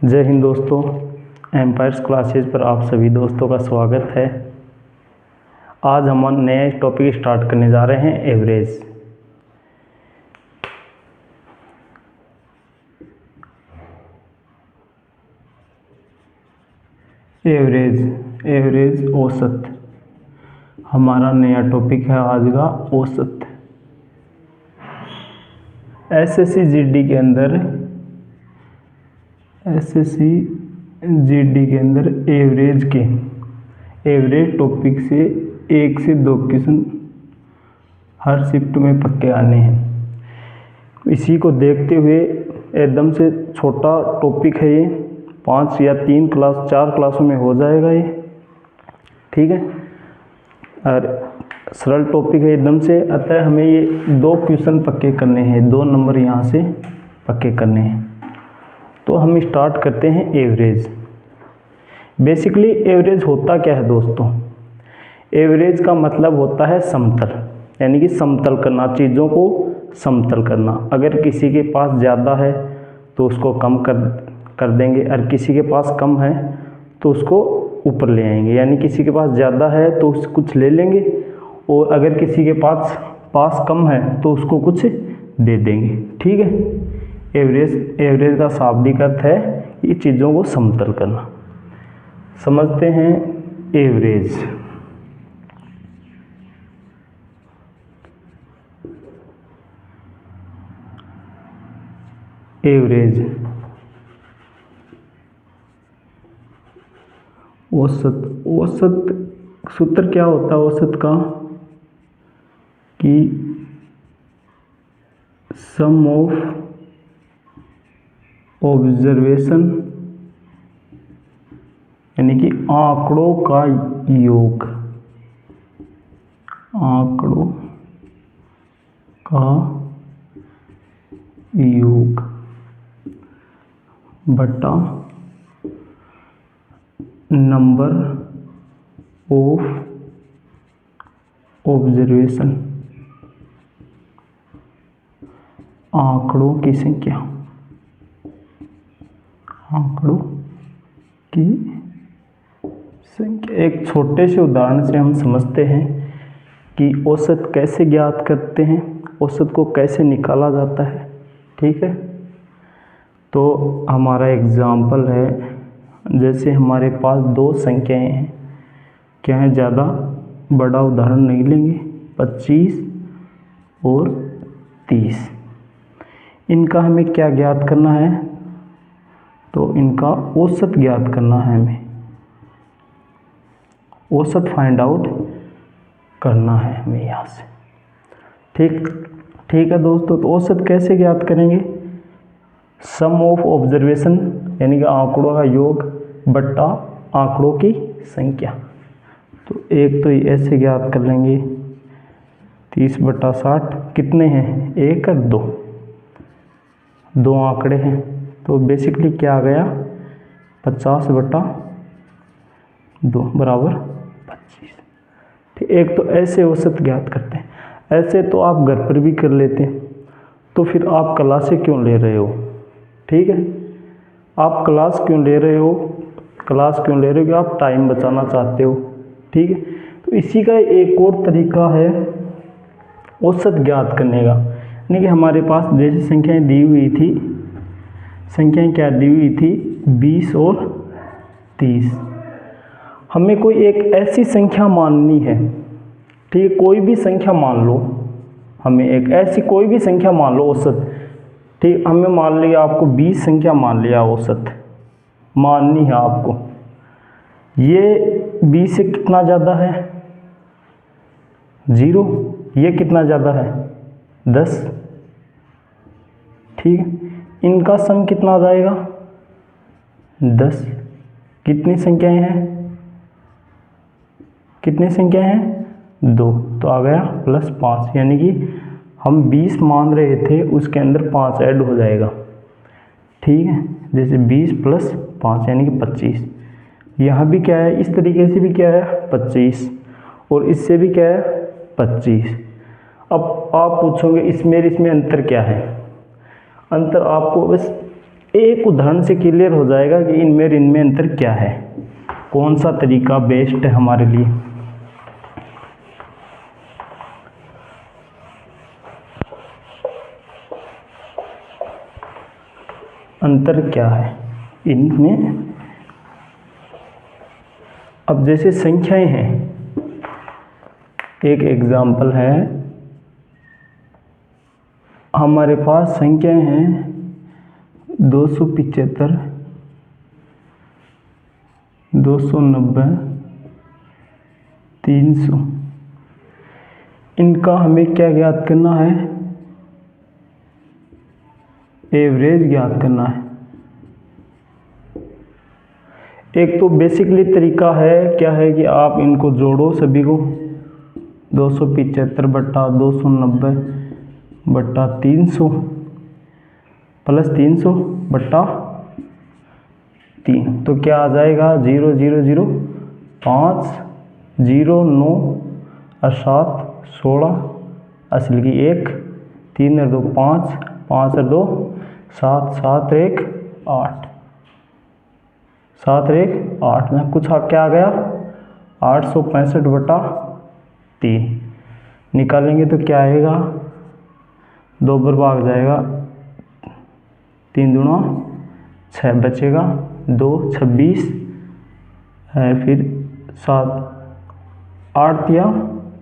जय हिंद दोस्तों, empires classes पर आप सभी दोस्तों का स्वागत है। आज हम नए टॉपिक स्टार्ट करने जा रहे हैं एवरेज। एवरेज औसत हमारा नया टॉपिक है आज का औसत। एसएससी जीडी के अंदर एवरेज टॉपिक से 1 से 2 क्वेश्चन हर शिफ्ट में पक्के आने हैं। इसी को देखते हुए एकदम से छोटा टॉपिक है ये, 5 या 4 क्लासों में हो जाएगा ये, ठीक है। और सरल टॉपिक है एकदम से, अतः हमें ये 2 क्वेश्चन पक्के करने हैं, 2 नंबर यहाँ से पक्के करने हैं। तो हम स्टार्ट करते हैं एवरेज। बेसिकली एवरेज होता क्या है दोस्तों? एवरेज का मतलब होता है समतल, यानी कि समतल करना, चीज़ों को समतल करना। अगर किसी के पास ज़्यादा है तो उसको कम कर देंगे, और किसी के पास कम है तो उसको ऊपर ले आएंगे। यानी किसी के पास ज़्यादा है तो उससे कुछ ले लेंगे, और अगर किसी के पास कम है तो उसको कुछ दे देंगे, ठीक है। एवरेज का शाब्दिक अर्थ है ये चीज़ों को समतल करना। समझते हैं एवरेज। औसत सूत्र क्या होता है औसत का? कि सम ऑफ ऑब्जर्वेशन, यानी कि आंकड़ों का योग, बटा नंबर ऑफ ऑब्जर्वेशन, आंकड़ों की संख्या। एक छोटे से उदाहरण से हम समझते हैं कि औसत कैसे ज्ञात करते हैं, औसत को कैसे निकाला जाता है, ठीक है। तो हमारा एग्जाम्पल है, जैसे हमारे पास 2 संख्याएं हैं, क्या है, ज़्यादा बड़ा उदाहरण नहीं लेंगे, 25 और 30। इनका हमें क्या ज्ञात करना है? तो इनका औसत ज्ञात करना है हमें, औसत फाइंड आउट करना है हमें यहाँ से, ठीक है दोस्तों। तो औसत कैसे ज्ञात करेंगे? सम ऑफ ऑब्जर्वेशन, यानी कि आंकड़ों का योग बट्टा आंकड़ों की संख्या। तो एक तो ऐसे ज्ञात कर लेंगे, 30/60 कितने हैं? 1 और 2 आंकड़े हैं, तो बेसिकली क्या आ गया? 50/2 बराबर 25। ठीक, एक तो ऐसे औसत ज्ञात करते हैं। ऐसे तो आप घर पर भी कर लेते हैं, तो फिर आप क्लासें क्यों ले रहे हो? ठीक है, आप क्लास क्यों ले रहे हो? कि आप टाइम बचाना चाहते हो, ठीक है। तो इसी का एक और तरीका है औसत ज्ञात करने का, यानी कि हमारे पास जैसी संख्याएं दी हुई थी, क्या दी हुई थी? 20 और 30। हमें कोई एक ऐसी संख्या माननी है, ठीक है, कोई भी संख्या मान लो, हमें एक ऐसी कोई भी संख्या मान लो औसत, ठीक। हमें मान लिया, आपको 20 संख्या मान लिया औसत माननी है आपको। ये 20 से कितना ज़्यादा है? 0। ये कितना ज़्यादा है? 10, ठीक है। इनका सम कितना आ जाएगा? 10। कितनी संख्याएं हैं? 2, तो आ गया +5, यानी कि हम 20 मान रहे थे, उसके अंदर 5 ऐड हो जाएगा, ठीक है। जैसे 20 + 5 यानी कि 25। यहाँ भी क्या है, इस तरीके से भी क्या है? 25, और इससे भी क्या है? 25। अब आप पूछोगे इसमें अंतर क्या है? अंतर आपको बस एक उदाहरण से क्लियर हो जाएगा कि इनमें अंतर क्या है, कौन सा तरीका बेस्ट है हमारे लिए। अंतर क्या है इनमें। अब जैसे संख्याएं हैं, एक एग्जाम्पल है, हमारे पास संख्याएं हैं 275, 290, 300। इनका हमें क्या ज्ञात करना है, एवरेज ज्ञात करना है। एक तो बेसिकली तरीका है क्या है कि आप इनको जोड़ो सभी को, 275 बट्टा 290 बट्टा 300 प्लस 300 बट्टा 3, तो क्या आ जाएगा 0 0 0 5 0 9 और 7 16 असल की 1 3 और 2 5 5 और 2 7 7 1 8 7 1 8 में कुछ क्या आ गया 865 बटा 3 निकालेंगे तो क्या आएगा, 2 बार भाग जाएगा, 3 दूना 6 बचेगा, 2 26 है, फिर 7 8 तिया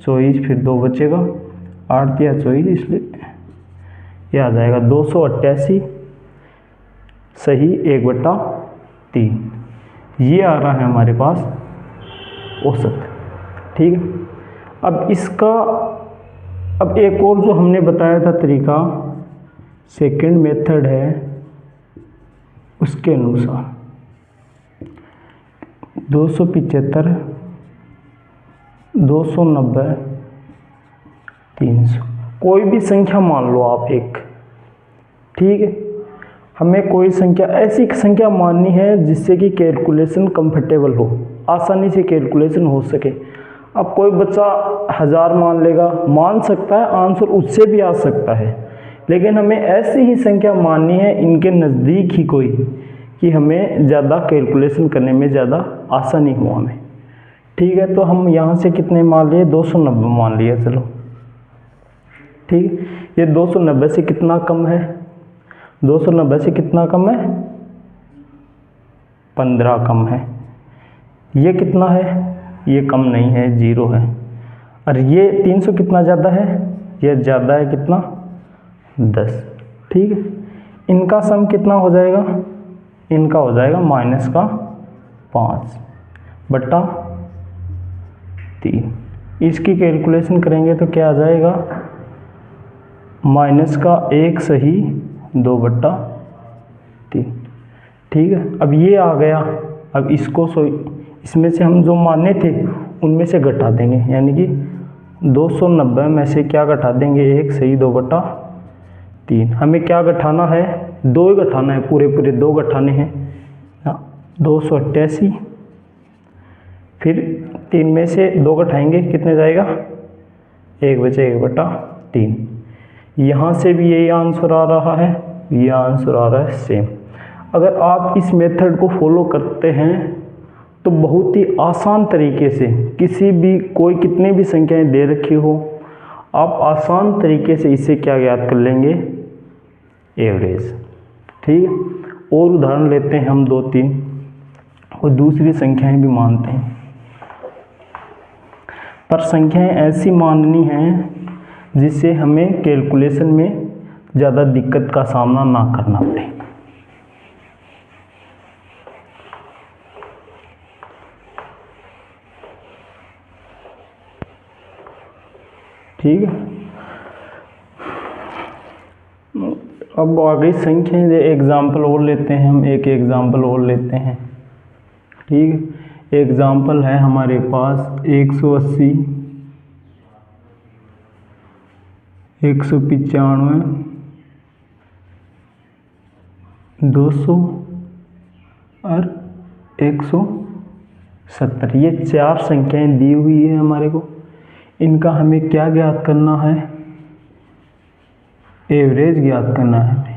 24, फिर 2 बचेगा, 8 तिया 24, इसलिए यह आ जाएगा 288 सही 1/3। ये आ रहा है हमारे पास औसत। ठीक है, अब इसका अब एक और जो हमने बताया था तरीका, सेकंड मेथड है, उसके अनुसार 275 290 300 कोई भी संख्या मान लो आप एक। ठीक है, हमें कोई संख्या ऐसी संख्या माननी है जिससे कि कैलकुलेशन कंफर्टेबल हो, आसानी से कैलकुलेशन हो सके। अब कोई बच्चा 1000 मान लेगा, मान सकता है, आंसर उससे भी आ सकता है, लेकिन हमें ऐसी ही संख्या माननी है इनके नज़दीक ही कोई, कि हमें ज़्यादा कैलकुलेशन करने में ज़्यादा आसानी हो हमें। ठीक है, तो हम यहाँ से कितने मान लिए, 290 मान लिया, चलो ठीक। ये 290 से कितना कम है, 290 से कितना कम है, 15 कम है। ये कितना है, ये कम नहीं है, 0 है। और ये 300 कितना ज़्यादा है, ये ज़्यादा है, कितना 10। ठीक है, इनका सम कितना हो जाएगा, इनका हो जाएगा -5 बट्टा 3। इसकी कैलकुलेशन करेंगे तो क्या आ जाएगा, -1 सही 2/3। ठीक है, अब ये आ गया। अब इसको इसमें से हम जो माने थे उनमें से घटा देंगे, यानी कि 290 में से क्या घटा देंगे, 1 सही 2/3। हमें क्या घटाना है, 2 ही घटाना है, पूरे 2 घटाने हैं। 288, फिर 3 में से 2 घटाएंगे, कितने जाएगा, 1 बचे 1/3। यहाँ से भी यही आंसर आ रहा है, ये आंसर आ रहा है सेम। अगर आप इस मेथड को फॉलो करते हैं तो बहुत ही आसान तरीके से, किसी भी कोई कितनी भी संख्याएं दे रखी हो, आप आसान तरीके से इसे क्या ज्ञात कर लेंगे, एवरेज। ठीक है, और उदाहरण लेते हैं हम 2-3 और दूसरी संख्याएं भी मानते हैं, पर संख्याएं ऐसी माननी हैं जिससे हमें कैलकुलेशन में ज़्यादा दिक्कत का सामना ना करना पड़े। ठीक है, अब आ गई संख्याएं, एग्जाम्पल और लेते हैं हम, एक एग्जाम्पल और लेते हैं। ठीक है, एग्जाम्पल है हमारे पास 180, 195, 200 और 170। ये 4 संख्याएं दी हुई है हमारे को, इनका हमें क्या ज्ञात करना है, एवरेज ज्ञात करना है।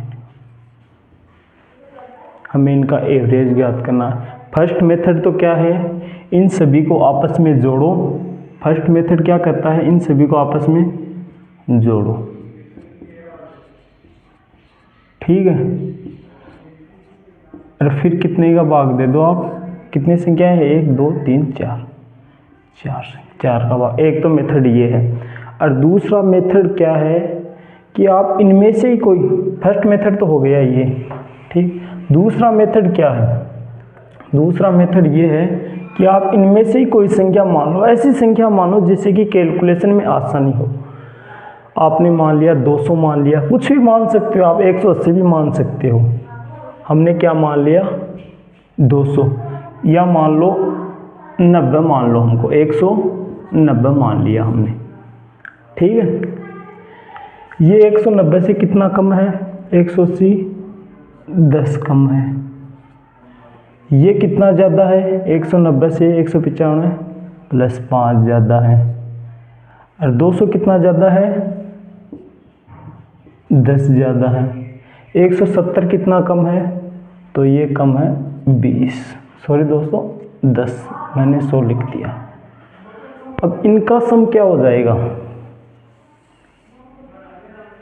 हमें इनका एवरेज ज्ञात करना है। फर्स्ट मेथड तो क्या है, इन सभी को आपस में जोड़ो। फर्स्ट मेथड क्या करता है, इन सभी को आपस में जोड़ो, ठीक है। और फिर कितने का भाग दे दो आप, कितनी संख्या है, 1 2 3 4, 4 का भाग। एक तो मेथड ये है। और दूसरा मेथड क्या है कि आप इनमें से ही कोई, फर्स्ट मेथड तो हो गया ये, ठीक। दूसरा मेथड क्या है, दूसरा मेथड ये है कि आप इनमें से ही कोई संख्या मान लो, ऐसी संख्या मानो जिससे कि कैलकुलेशन में आसानी हो। आपने मान लिया 200 मान लिया, कुछ भी मान सकते हो आप, 180 भी मान सकते हो। हमने क्या मान लिया 200, या मान लो 90 मान लो, हमको 190 मान लिया हमने, ठीक है। ये 190 से कितना कम है, 180 10 कम है। ये कितना ज़्यादा है, 190 से 195 प्लस 5 ज़्यादा है। और 200 कितना ज़्यादा है, 10 ज़्यादा है। 170 कितना कम है, तो ये कम है 20, सॉरी दोस्तों 10, मैंने 100 लिख दिया। अब इनका सम क्या हो जाएगा,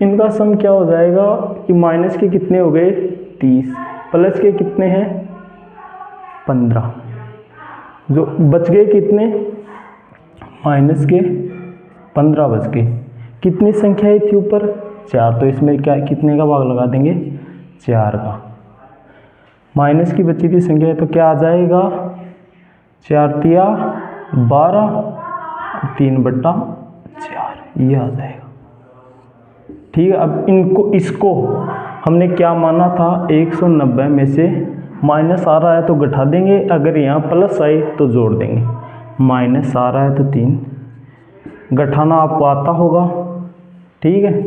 इनका सम क्या हो जाएगा कि माइनस के कितने हो गए 30, प्लस के कितने हैं 15, जो बच गए कितने, माइनस के 15 बच गए। कितनी संख्या थी ऊपर 4, तो इसमें क्या कितने का भाग लगा देंगे 4 का। माइनस की बची थी संख्या तो क्या आ जाएगा, 4 तिया 12, 3/4 ये आ जाएगा, ठीक है। अब इनको इसको हमने क्या माना था, 190 में से माइनस आ रहा है तो घटा देंगे, अगर यहाँ प्लस आए तो जोड़ देंगे। माइनस आ रहा है तो 3, घटाना आपको आता होगा, ठीक है।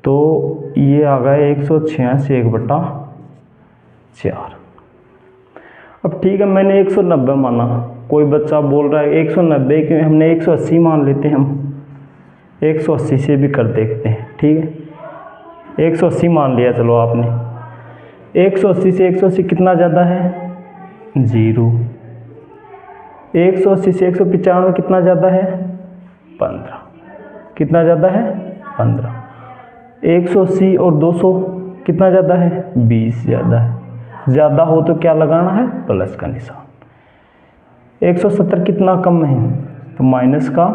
तो ये आ गया 186 1/4। अब ठीक है, मैंने 190 माना, कोई बच्चा बोल रहा है 190 क्यों, हमने 180 मान लेते हैं, हम 180 से भी कर देखते हैं, ठीक है। 180 मान लिया, चलो आपने 180 से 180 कितना ज़्यादा है 0। 180 से 195 कितना ज़्यादा है 15, कितना ज़्यादा है 15। 180 और 200 कितना ज़्यादा है 20 ज़्यादा है। ज़्यादा हो तो क्या लगाना है, प्लस का निशान। 170 कितना कम है, तो माइनस का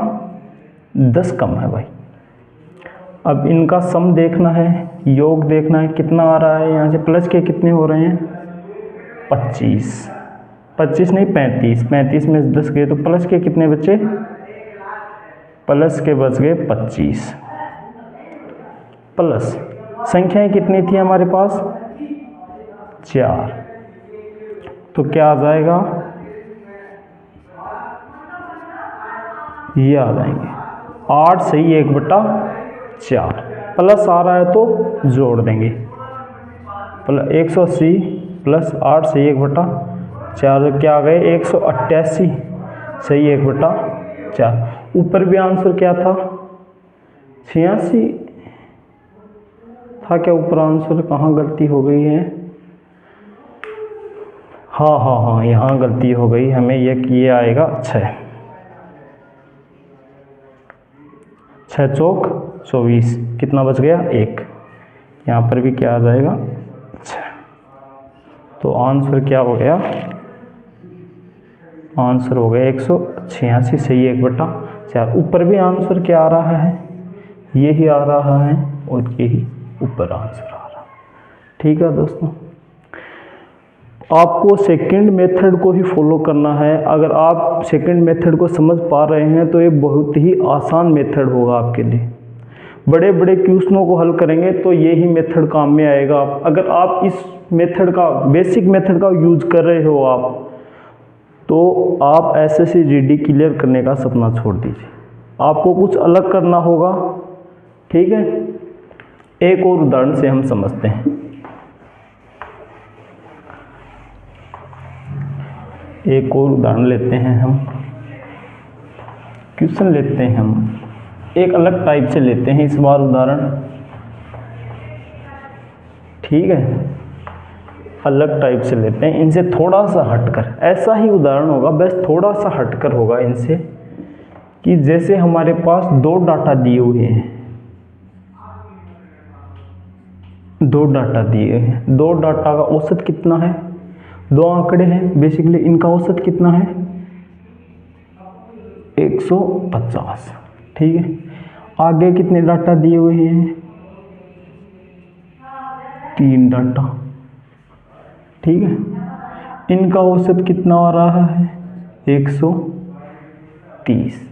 10 कम है भाई। अब इनका सम देखना है, योग देखना है, कितना आ रहा है, यहाँ से प्लस के कितने हो रहे हैं 25, 25 नहीं 35, 35 में 10 गए तो प्लस के कितने बचे, प्लस के बच गए 25। प्लस संख्याएं कितनी थी हमारे पास 4, तो क्या आ जाएगा, ये आ जाएंगे 8 सही 1/4, प्लस आ रहा है तो जोड़ देंगे। 180 प्लस 8 सही 1/4, क्या आ गए 188 सही 1/4। ऊपर भी आंसर क्या था 86 था क्या, ऊपर आंसर कहाँ गलती हो गई है, हाँ यहाँ गलती हो गई, हमें ये आएगा 6 चौक 24, कितना बच गया 1, यहाँ पर भी क्या आ जाएगा 6। तो आंसर क्या हो गया, आंसर हो गया 186 सही 1/4। ऊपर भी आंसर क्या आ रहा है, यही आ रहा है और यही ऊपर आंसर आ रहा है, ठीक है दोस्तों। आपको सेकंड मेथड को ही फॉलो करना है। अगर आप सेकंड मेथड को समझ पा रहे हैं तो ये बहुत ही आसान मेथड होगा आपके लिए। बड़े बड़े क्वेश्चनों को हल करेंगे तो यही मेथड काम में आएगा। अगर आप इस मेथड का, बेसिक मेथड का यूज कर रहे हो आप, तो आप एसएससी जीडी क्लियर करने का सपना छोड़ दीजिए। आपको कुछ अलग करना होगा, ठीक है। एक और उदाहरण से हम समझते हैं। एक और उदाहरण लेते हैं हम, क्वेश्चन लेते हैं हम, एक अलग टाइप से लेते हैं इस बार उदाहरण, ठीक है। अलग टाइप से लेते हैं, इनसे थोड़ा सा हटकर। ऐसा ही उदाहरण होगा, बस थोड़ा सा हटकर होगा इनसे, कि जैसे हमारे पास 2 डाटा दिए हुए हैं, 2 डाटा दिए हैं, 2 डाटा का औसत कितना है, 2 आंकड़े हैं बेसिकली, इनका औसत कितना है 150। ठीक है, आगे कितने डाटा दिए हुए हैं, 3 डाटा। ठीक है, इनका औसत कितना आ रहा है 130।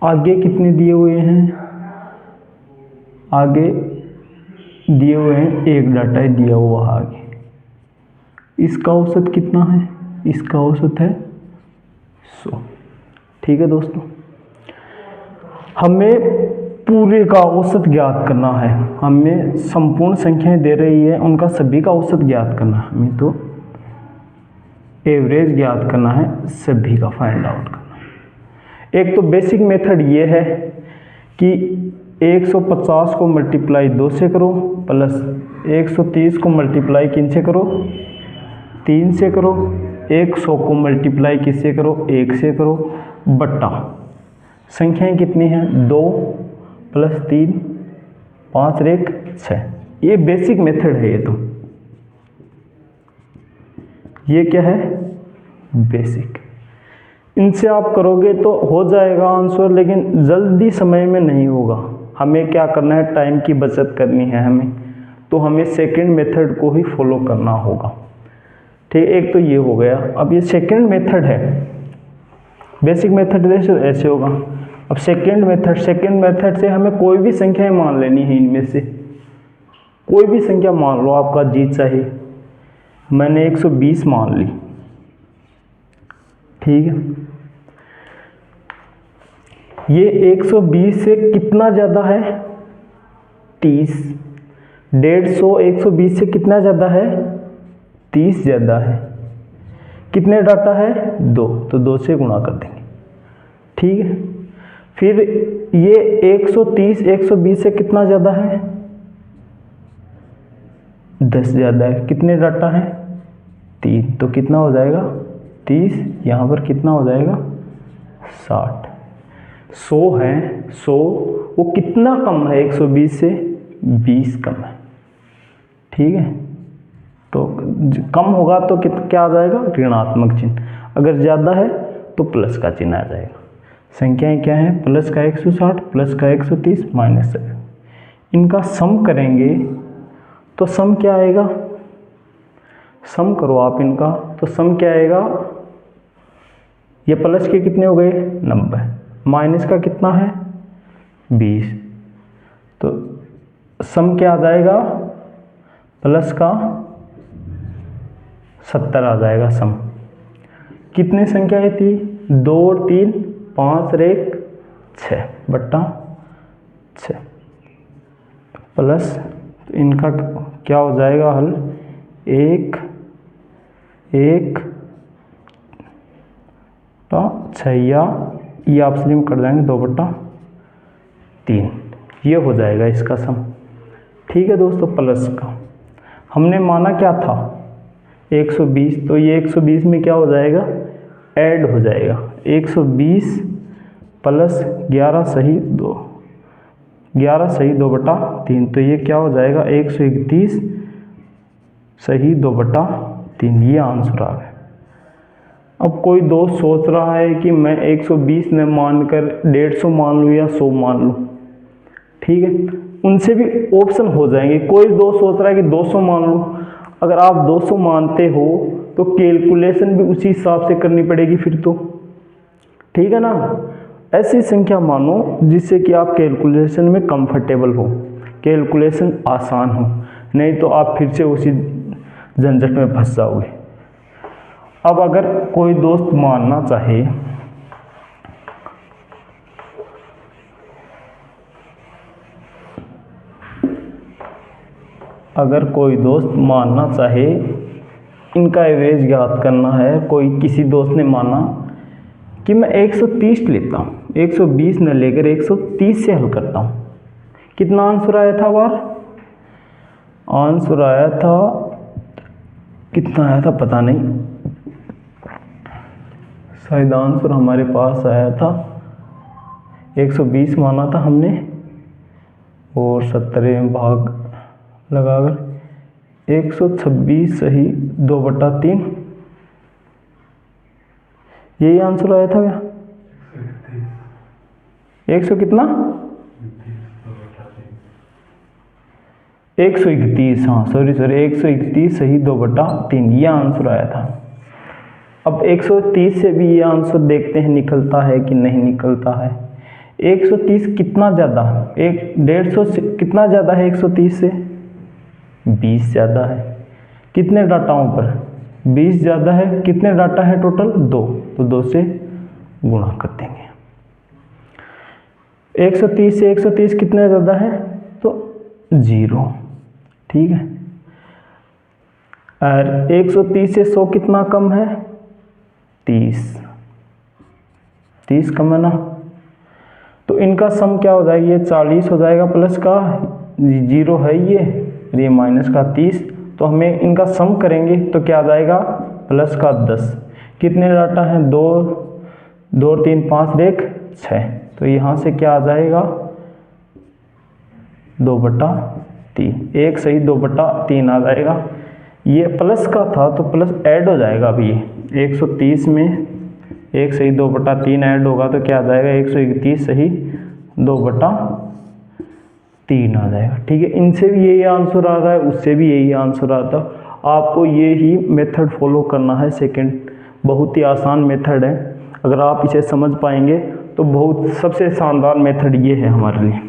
आगे कितने दिए हुए हैं, आगे दिए हुए हैं 1 डाटा दिया हुआ आगे, इसका औसत कितना है, इसका औसत है 100। ठीक है दोस्तों, हमें पूरे का औसत ज्ञात करना है, हमें संपूर्ण संख्याएं दे रही है उनका सभी का औसत ज्ञात करना है, हमें तो एवरेज ज्ञात करना है, सभी का फाइंड आउट करना है। एक तो बेसिक मेथड ये है कि 150 को मल्टीप्लाई 2 से करो, प्लस 130 को मल्टीप्लाई किन से करो, 3 से करो, 100 को मल्टीप्लाई किससे करो, 1 से करो, बट्टा संख्याएं कितनी हैं 2 प्लस 3 5 और 1 6। ये बेसिक मेथड है, ये क्या है बेसिक। इनसे आप करोगे तो हो जाएगा आंसर, लेकिन जल्दी समय में नहीं होगा। हमें क्या करना है, टाइम की बचत करनी है हमें, तो हमें सेकंड मेथड को ही फॉलो करना होगा। ठीक, एक तो ये हो गया। अब ये सेकंड मेथड है, बेसिक मेथड जैसे ऐसे होगा। अब सेकंड मेथड से हमें कोई भी संख्याएं मान लेनी है, इनमें से कोई भी संख्या मान लो, आपका जी चाहे। मैंने 120 मान ली। ठीक है, ये 120 से कितना ज़्यादा है 30, 150 120 से कितना ज़्यादा है 30 ज़्यादा है। कितने डाटा है 2, तो 2 से गुणा कर देंगे। ठीक है, फिर ये 130 120 से कितना ज़्यादा है 10 ज़्यादा है। कितने डाटा है 3, तो कितना हो जाएगा 30, यहाँ पर कितना हो जाएगा 60। 100 है, 100 वो कितना कम है 120 से 20 कम है। ठीक है, तो कम होगा तो क्या आ जाएगा ऋणात्मक चिन्ह, अगर ज़्यादा है तो प्लस का चिन्ह आ जाएगा। संख्याएं क्या है, प्लस का 160 प्लस का 130 माइनस। इनका सम करेंगे तो सम क्या आएगा, सम करो आप इनका, तो सम क्या आएगा, ये प्लस के कितने हो गए 90, माइनस का कितना है 20, तो सम क्या आ जाएगा प्लस का 70 आ जाएगा सम। कितनी संख्याएं थी 2 और 3 5 और 1 6 बट्टा 6 प्लस, तो इनका क्या हो जाएगा हल 1 1 6, या ये आपस में कर देंगे 2 बट्टा 3, ये हो जाएगा इसका सम। ठीक है दोस्तों, प्लस का हमने माना क्या था 120, तो ये 120 में क्या हो जाएगा ऐड हो जाएगा 120 प्लस 11 सही 2, 11 सही 2 बटा 3, तो ये क्या हो जाएगा 131 सही 2 बटा 3, ये आंसर आ गया। अब कोई दोस्त सोच रहा है कि मैं 120 न मानकर 150 मान लूँ या 100 मान लूँ। ठीक है, उनसे भी ऑप्शन हो जाएंगे। कोई दोस्त सोच रहा है कि 200 मान लूँ, अगर आप 200 मानते हो तो कैलकुलेशन भी उसी हिसाब से करनी पड़ेगी फिर तो। ठीक है ना, ऐसी संख्या मानो जिससे कि आप कैलकुलेशन में कंफर्टेबल हो, कैलकुलेशन आसान हो, नहीं तो आप फिर से उसी झंझट में फंस जाओगे। अब अगर कोई दोस्त मानना चाहे इनका एवरेज ज्ञात करना है, कोई किसी दोस्त ने माना कि मैं 130 लेता हूँ, 120 न लेकर 130 से हल करता हूँ, कितना आंसर आया था बार, आंसर आया था कितना आया था पता नहीं, शायद आंसर हमारे पास आया था 120 माना था हमने, और 70 में भाग लगाकर 126 सही 2/3, यही आंसर आया था क्या? 100 कितना 131, हाँ सॉरी 131 सही 2/3, ये आंसर आया था। अब 130 से भी ये आंसर देखते हैं निकलता है कि नहीं निकलता है। 130 कितना ज़्यादा, 150 कितना ज़्यादा है 130 से? 20 ज़्यादा है। कितने डाटाओं पर? 20 ज़्यादा है। कितने डाटा है टोटल? 2, तो 2 से गुणा कर देंगे। 130 से 130 कितने ज़्यादा है? तो 0, ठीक है। और 130 से 100 कितना कम है? 30 कम है ना। तो इनका सम क्या हो जाएगा? ये 40 हो जाएगा प्लस का 0 है ये माइनस का 30, तो हमें इनका सम करेंगे तो क्या आ जाएगा? प्लस का 10। कितने डाटा हैं? 2 2 3 5 1 6, तो यहाँ से क्या आ जाएगा? 2/3, 1 सही 2/3 आ जाएगा। ये प्लस का था तो प्लस ऐड हो जाएगा। अभी 130 में 1 सही 2/3 ऐड होगा तो क्या आ जाएगा? 131 सही 2/3 आ जाएगा, ठीक है। इनसे भी यही आंसर आ रहा है, उससे भी यही आंसर आता है। आपको ये ही मेथड फॉलो करना है। सेकंड बहुत ही आसान मेथड है, अगर आप इसे समझ पाएंगे तो बहुत सबसे शानदार मेथड ये है हमारे लिए।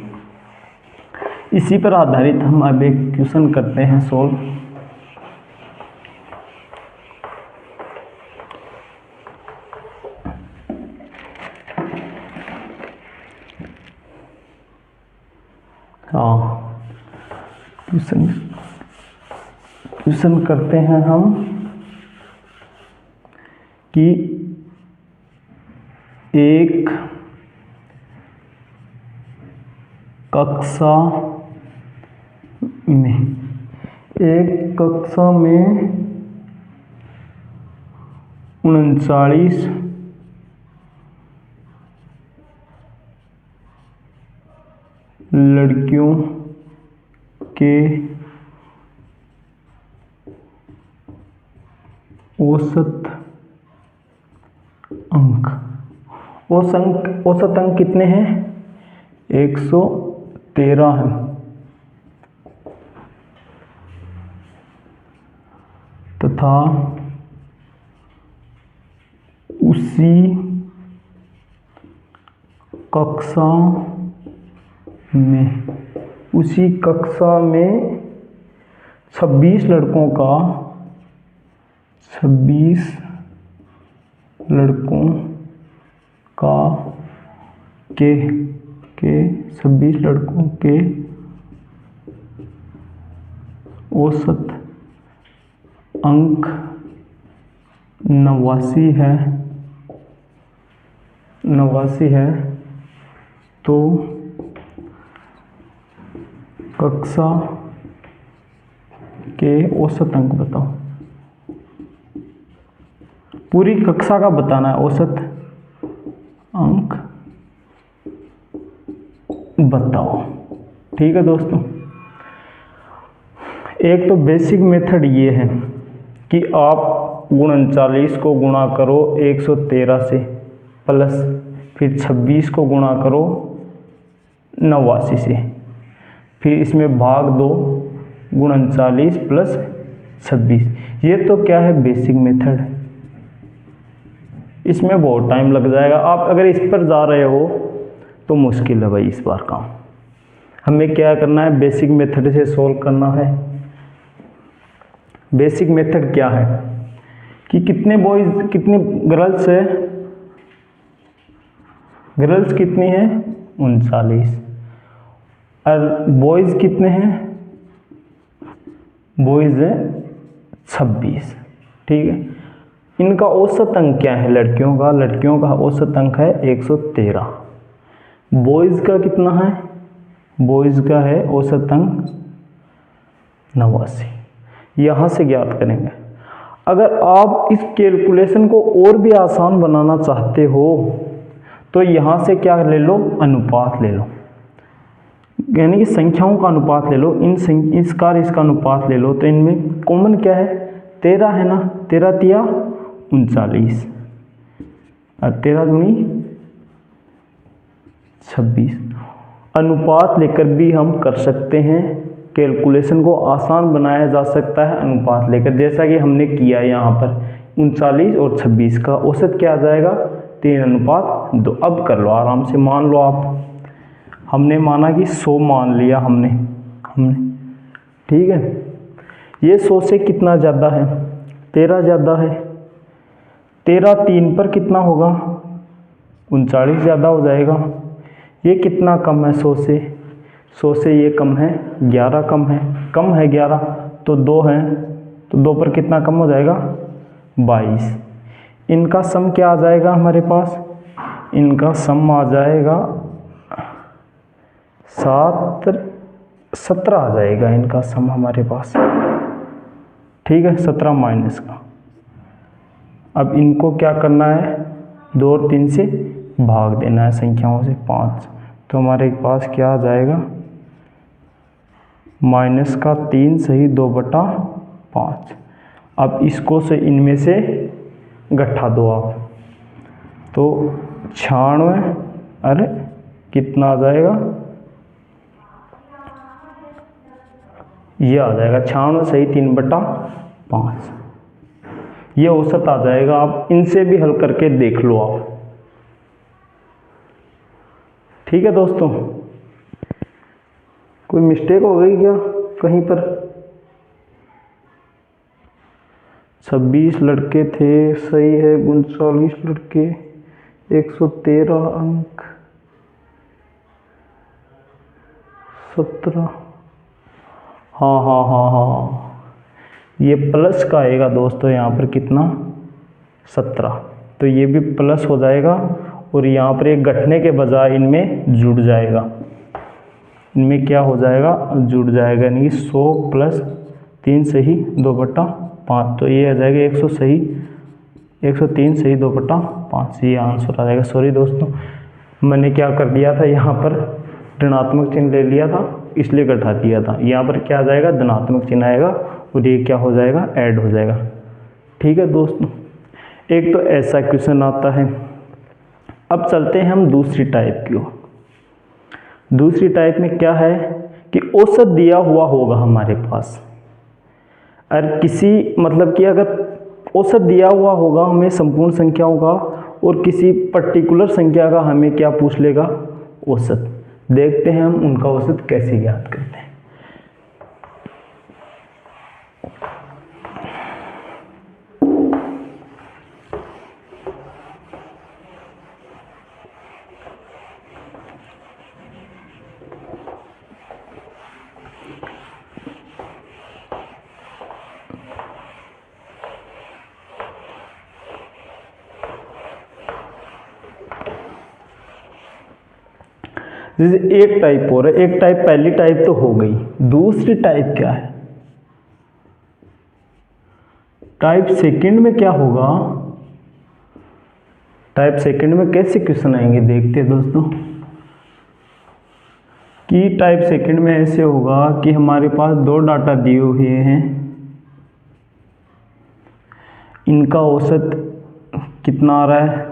इसी पर आधारित हम अब एक क्वेश्चन करते हैं सोल्व। हाँ, क्वेश्चन करते हैं हम कि एक कक्षा में 39 लड़कियों के औसत अंक कितने हैं? 113 है, तथा उसी कक्षा में 26 लड़कों के औसत अंक 89 है, तो कक्षा के औसत अंक बताओ। पूरी कक्षा का बताना है, औसत अंक बताओ, ठीक है दोस्तों। एक तो बेसिक मेथड ये है कि आप 39 को गुणा करो 113 से, प्लस फिर 26 को गुणा करो 89 से, फिर इसमें भाग दो 39 प्लस 26। ये तो क्या है? बेसिक मेथड है। इसमें बहुत टाइम लग जाएगा। आप अगर इस पर जा रहे हो तो मुश्किल है भाई इस बार काम। हमें क्या करना है? बेसिक मेथड से सोल्व करना है। बेसिक मेथड क्या है कि कितने बॉयज कितने गर्ल्स है? गर्ल्स कितनी है? 39। और बॉयज कितने हैं? बॉयज है 26, ठीक है। इनका औसत अंक क्या है? लड़कियों का औसत अंक है 113। बॉयज का कितना है? बॉयज का है औसत अंक 89। यहाँ से ज्ञात करेंगे। अगर आप इस कैलकुलेशन को और भी आसान बनाना चाहते हो तो यहाँ से क्या ले लो, अनुपात ले लो, यानी कि संख्याओं का अनुपात ले लो, इसका और इसका अनुपात ले लो। तो इनमें कॉमन क्या है, 13 है ना, 13 तिया 39 और 13 दूनी 26। अनुपात लेकर भी हम कर सकते हैं, कैलकुलेशन को आसान बनाया जा सकता है अनुपात लेकर, जैसा कि हमने किया यहाँ पर 39 और 26 का औसत क्या आ जाएगा, 3:2। अब कर लो आराम से, मान लो आप, हमने माना कि 100 मान लिया हमने, ठीक है। ये 100 से कितना ज़्यादा है, 13 ज़्यादा है। 13 3 पर कितना होगा, 39 ज़्यादा हो जाएगा। ये कितना कम है 100 से, 100 से ये कम है, 11 कम है, 11 तो 2 है, तो 2 पर कितना कम हो जाएगा, 22। इनका सम क्या आ जाएगा हमारे पास, इनका सम आ जाएगा 17 आ जाएगा इनका सम हमारे पास, ठीक है, 17 माइनस का। अब इनको क्या करना है, 2 और 3 से भाग देना है संख्याओं से, 5। तो हमारे पास क्या आ जाएगा, माइनस का 3 सही 2/5। अब इसको से इनमें से घटा दो आप, तो 96, अरे कितना आ जाएगा, ये आ जाएगा 96 सही 3/5। ये औसत आ जाएगा। आप इनसे भी हल करके देख लो आप, ठीक है दोस्तों। कोई मिस्टेक हो गई क्या कहीं पर, 26 लड़के थे, सही है, 39 लड़के, 113 अंक, 17, हाँ, ये प्लस का आएगा दोस्तों, यहाँ पर कितना 17, तो ये भी प्लस हो जाएगा और यहाँ पर एक घटने के बजाय इनमें जुड़ जाएगा, इनमें क्या हो जाएगा, जुड़ जाएगा, यानी 100 + 3 सही 2/5, तो ये आ जाएगा 100 सही 103 सही 2/5, ये आंसर आ जाएगा। सॉरी दोस्तों, मैंने क्या कर दिया था, यहाँ पर ऋणात्मक चिन्ह ले लिया था इसलिए घटा दिया था। यहाँ पर क्या आ जाएगा, धनात्मक चिन्ह आएगा और ये क्या हो जाएगा, ऐड हो जाएगा, ठीक है दोस्तों। एक तो ऐसा क्वेश्चन आता है। अब चलते हैं हम दूसरी टाइप की ओर। दूसरी टाइप में क्या है कि औसत दिया हुआ होगा हमारे पास, और किसी मतलब कि अगर औसत दिया हुआ होगा हमें संपूर्ण संख्याओं का, और किसी पर्टिकुलर संख्या का हमें क्या पूछ लेगा, औसत। देखते हैं हम उनका औसत कैसे ज्ञात करते हैं। जैसे एक टाइप और है, एक टाइप, पहली टाइप तो हो गई, दूसरी टाइप क्या है, टाइप सेकंड में क्या होगा, टाइप सेकंड में कैसे क्वेश्चन आएंगे देखते हैं दोस्तों। कि टाइप सेकंड में ऐसे होगा कि हमारे पास 2 डाटा दिए हुए हैं, इनका औसत कितना आ रहा है,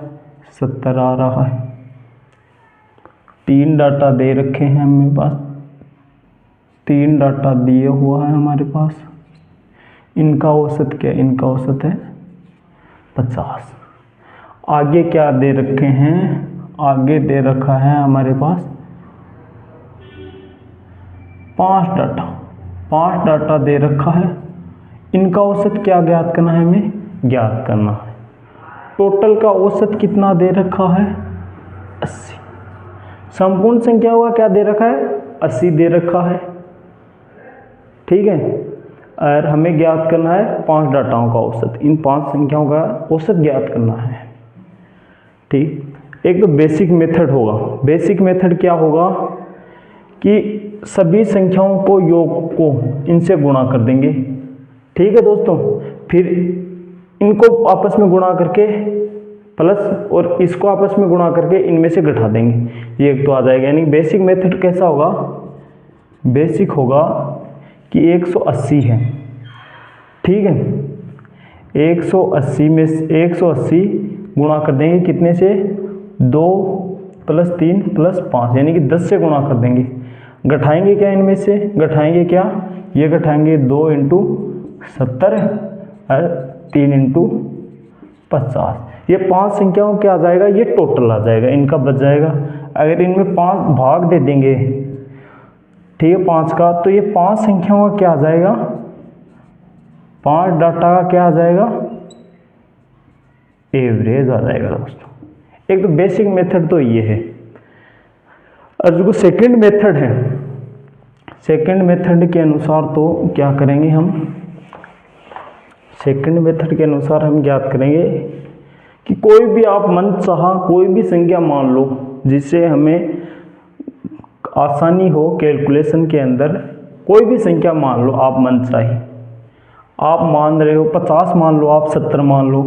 70 आ रहा है। 3 डाटा दे रखे हैं हमें पास, 3 डाटा दिए हुआ है हमारे पास, इनका औसत क्या, इनका औसत है 50। आगे क्या दे रखे हैं, आगे दे रखा है हमारे पास 5 डाटा दे रखा है, इनका औसत क्या ज्ञात करना है, हमें ज्ञात करना है। टोटल का औसत कितना दे रखा है, 80। संपूर्ण संख्याओं का क्या दे रखा है, 80 दे रखा है, ठीक है। और हमें ज्ञात करना है 5 डाटाओं का औसत, इन 5 संख्याओं का औसत ज्ञात करना है, ठीक। एक तो बेसिक मेथड होगा। बेसिक मेथड क्या होगा कि सभी संख्याओं को योग को इनसे गुणा कर देंगे, ठीक है दोस्तों। फिर इनको आपस में गुणा करके प्लस और इसको आपस में गुणा करके इनमें से घटा देंगे, ये एक तो आ जाएगा। यानी बेसिक मेथड कैसा होगा, बेसिक होगा कि 180 है, ठीक है। 180 में 180 गुणा कर देंगे कितने से, 2 + 3 + 5, यानी कि 10 से गुणा कर देंगे। घटाएंगे क्या इनमें से, घटाएंगे क्या, ये घटाएंगे 2 × 70 और 3 × 50, ये 5 संख्याओं क्या आ जाएगा, ये टोटल आ जाएगा, इनका बच जाएगा। अगर इनमें 5 भाग दे देंगे, ठीक है, 5 का, तो ये 5 संख्याओं का क्या आ जाएगा, 5 डाटा का क्या आ जाएगा, एवरेज आ जाएगा दोस्तों। एक तो बेसिक मेथड तो ये है। और जो सेकंड मेथड है, सेकंड मेथड के अनुसार तो क्या करेंगे हम, सेकंड मेथड के अनुसार हम ज्ञात करेंगे कि कोई भी आप मनचाहा कोई भी संख्या मान लो जिससे हमें आसानी हो कैलकुलेशन के अंदर, कोई भी संख्या मान लो आप मनचाही, आप मान रहे हो 50 मान लो, आप 70 मान लो,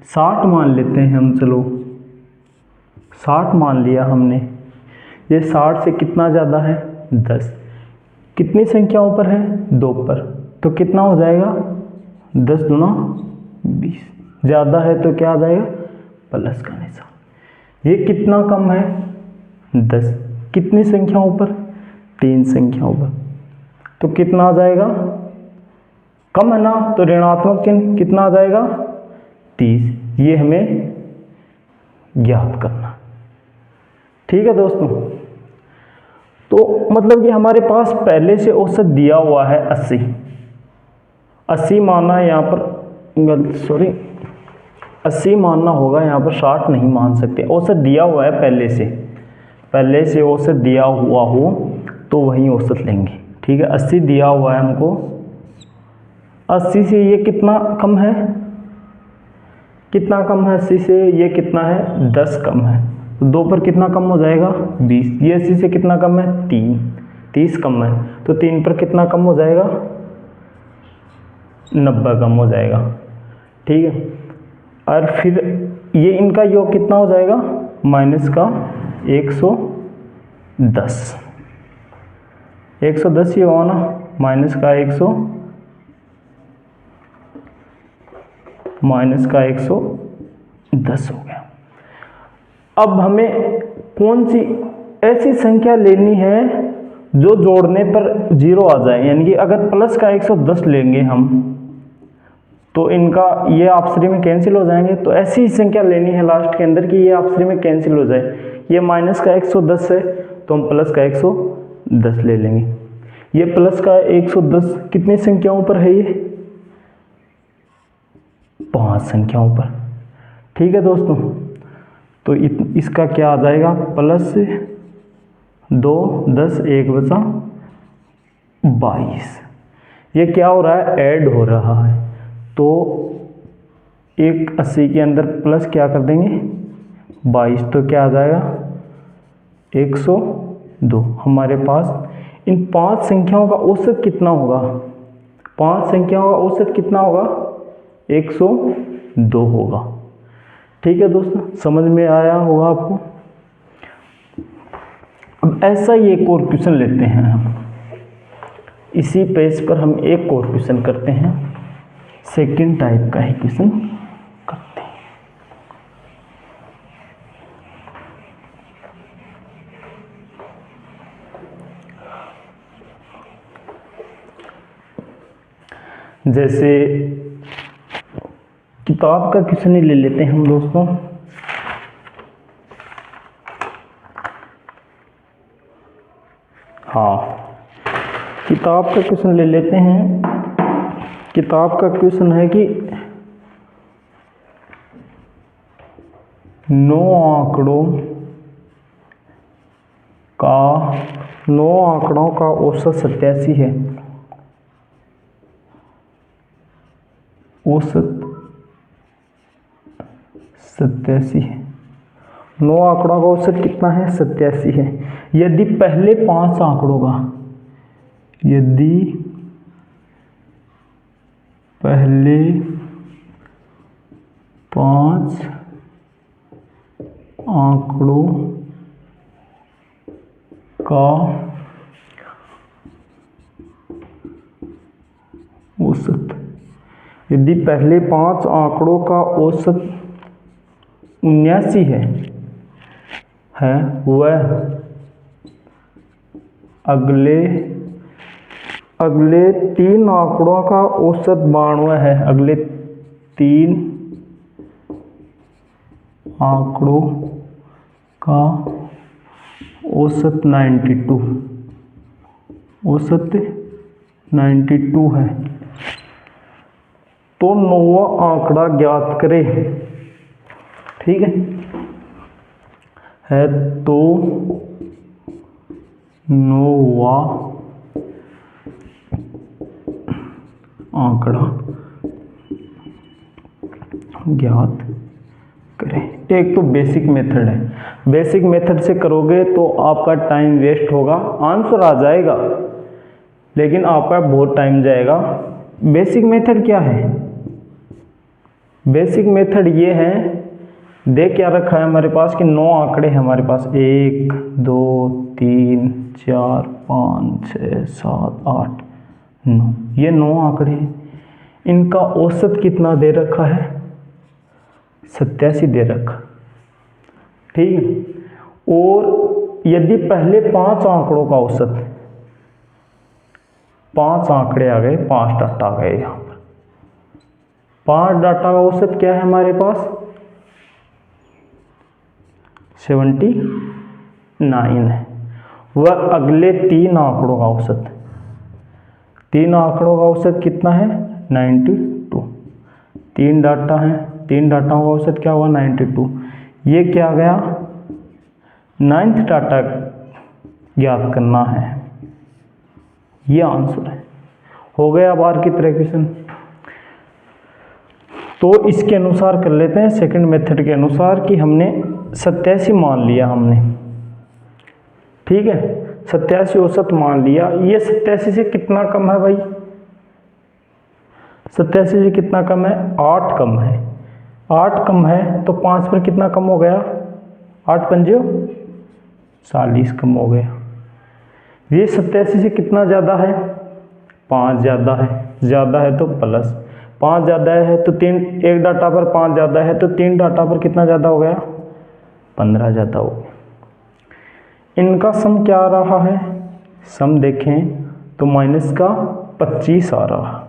60 मान लेते हैं हम, चलो 60 मान लिया हमने। ये 60 से कितना ज़्यादा है, 10, कितनी संख्याओं पर है, 2 पर, तो कितना हो जाएगा, 10 दूना 20, ज़्यादा है तो क्या आ जाएगा, प्लस का निशान। ये कितना कम है, 10, कितनी संख्याओं पर, 3 संख्याओं पर, तो कितना आ जाएगा, कम है ना, तो ऋणात्मक चिन्ह कितना आ जाएगा, 30। ये हमें ज्ञात करना, ठीक है दोस्तों। तो मतलब कि हमारे पास पहले से औसत दिया हुआ है 80 मानना है यहाँ पर, सॉरी 80 मानना होगा यहाँ पर, 60 नहीं मान सकते। औसत दिया हुआ है पहले से औसत दिया हुआ हो तो वही औसत लेंगे, ठीक है। 80 दिया हुआ है हमको, 80 से ये कितना कम है, कितना कम है 80 से, ये कितना है, 10 कम है, तो 2 पर कितना कम हो जाएगा, 20। ये 80 से कितना कम है, 3, 30 कम है, तो 3 पर कितना कम हो जाएगा, 90 कम हो जाएगा, ठीक है। और फिर ये इनका योग कितना हो जाएगा, माइनस का 110, 110 ये हुआ ना, माइनस का 110 हो गया। अब हमें कौन सी ऐसी संख्या लेनी है जो जोड़ने पर 0 आ जाए, यानी कि अगर प्लस का 110 लेंगे हम तो इनका ये आपसरी में कैंसिल हो जाएंगे, तो ऐसी ही संख्या लेनी है लास्ट के अंदर कि ये आपसरी में कैंसिल हो जाए। ये माइनस का 110 है तो हम प्लस का 110 ले लेंगे। ये प्लस का 110 कितनी संख्याओं पर है, ये 5 संख्याओं पर, ठीक है दोस्तों। तो इसका क्या आ जाएगा, प्लस 2 10 1 बचा 22। ये क्या हो रहा है, ऐड हो रहा है, तो एक 80 के अंदर प्लस क्या कर देंगे 22, तो क्या आ जाएगा 102। हमारे पास इन 5 संख्याओं का औसत कितना होगा, 5 संख्याओं का औसत कितना होगा, 102 होगा, ठीक है दोस्तों। समझ में आया होगा आपको। अब ऐसा ही एक और क्वेश्चन लेते हैं हम, इसी पेज पर हम एक और क्वेश्चन करते हैं, सेकंड टाइप का ही क्वेश्चन करते हैं। जैसे किताब का क्वेश्चन ही ले लेते हैं हम दोस्तों। हाँ, किताब का क्वेश्चन ले लेते हैं। किताब का क्वेश्चन है कि 9 आंकड़ों का औसत 87 है। औसत 87 है। 9 आंकड़ों का औसत कितना है, 87 है। यदि पहले 5 आंकड़ों का, यदि पहले 5 आंकड़ों का औसत। यदि पहले 5 आंकड़ों का औसत 79 है वह अगले 3 आंकड़ों का औसत 92 है। अगले 3 आंकड़ों का औसत 92 है तो 9वां आंकड़ा ज्ञात करें। ठीक है तो 9वां आंकड़ा ज्ञात करें। एक तो बेसिक मेथड है, बेसिक मेथड से करोगे तो आपका टाइम वेस्ट होगा, आंसर आ जाएगा लेकिन आपका बहुत टाइम जाएगा। बेसिक मेथड क्या है? बेसिक मेथड ये है, देख क्या रखा है हमारे पास कि 9 आंकड़े हैं हमारे पास, 1 2 3 4 5 6 7 8 9, ये 9 आंकड़े हैं। इनका औसत कितना दे रखा है? 87 दे रखा। ठीक है, और यदि पहले 5 आंकड़ों का औसत, 5 आंकड़े आ गए, 5 डाटा आ गए, यहाँ पर 5 डाटा का औसत क्या है हमारे पास? 79 है। वह अगले 3 आंकड़ों का औसत, 3 आंकड़ों का औसत कितना है? 92। 3 डाटा है, 3 डाटाओं का औसत क्या हुआ? 92। ये क्या गया? 9th डाटा ज्ञात करना है, ये आंसर है। हो गया बार की तरह क्वेश्चन। तो इसके अनुसार कर लेते हैं, सेकंड मेथड के अनुसार कि हमने 87 मान लिया हमने। ठीक है, 87 औसत मान लिया। ये 87 से कितना कम है भाई? 87 से कितना कम है? 8 कम है। 8 कम है तो 5 पर कितना कम हो गया? 8 पंजे 40 कम हो गया। ये 87 से कितना ज़्यादा है? 5 ज़्यादा है। ज़्यादा है तो प्लस, 5 ज़्यादा है तो 3, एक डाटा पर 5 ज़्यादा है तो 3 डाटा पर कितना ज़्यादा हो गया? 15 ज़्यादा हो गया। इनका सम क्या आ रहा है? सम देखें तो माइनस का 25 आ रहा।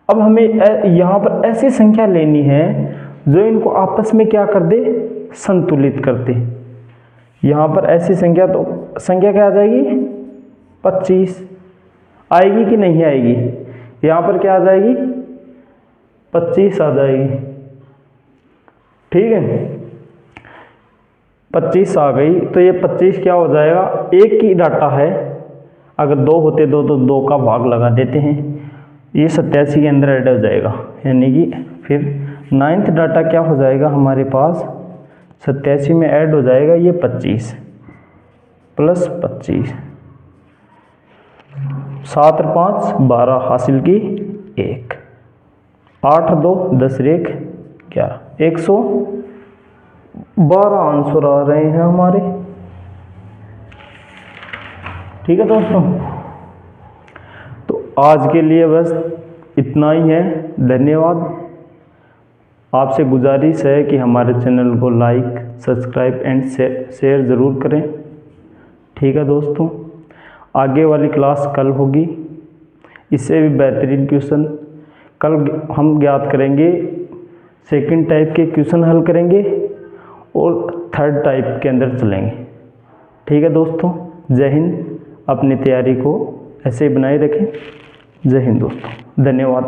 अब हमें यहाँ पर ऐसी संख्या लेनी है जो इनको आपस में क्या कर दे? संतुलित कर दे। यहाँ पर ऐसी संख्या, तो संख्या क्या आ जाएगी? 25 आएगी कि नहीं आएगी? यहाँ पर क्या आ जाएगी? 25 आ जाएगी। ठीक है, 25 आ गई तो ये 25 क्या हो जाएगा? एक ही डाटा है, अगर 2 होते तो 2 का भाग लगा देते हैं, ये 87 के अंदर ऐड हो जाएगा। यानी कि फिर 9th डाटा क्या हो जाएगा हमारे पास? 87 में ऐड हो जाएगा ये 25 प्लस 25, 7 और 5 12 हासिल की 1, 8 2 10 1 11, 112 आंसर आ रहे हैं हमारे। ठीक है दोस्तों, तो आज के लिए बस इतना ही है। धन्यवाद। आपसे गुजारिश है कि हमारे चैनल को लाइक, सब्सक्राइब एंड शेयर ज़रूर करें। ठीक है दोस्तों, आगे वाली क्लास कल होगी, इससे भी बेहतरीन क्वेश्चन कल हम ज्ञात करेंगे। सेकंड टाइप के क्वेश्चन हल करेंगे और थर्ड टाइप के अंदर चलेंगे। ठीक है दोस्तों, जय हिंद। अपनी तैयारी को ऐसे ही बनाए रखें। जय हिंद दोस्तों, धन्यवाद।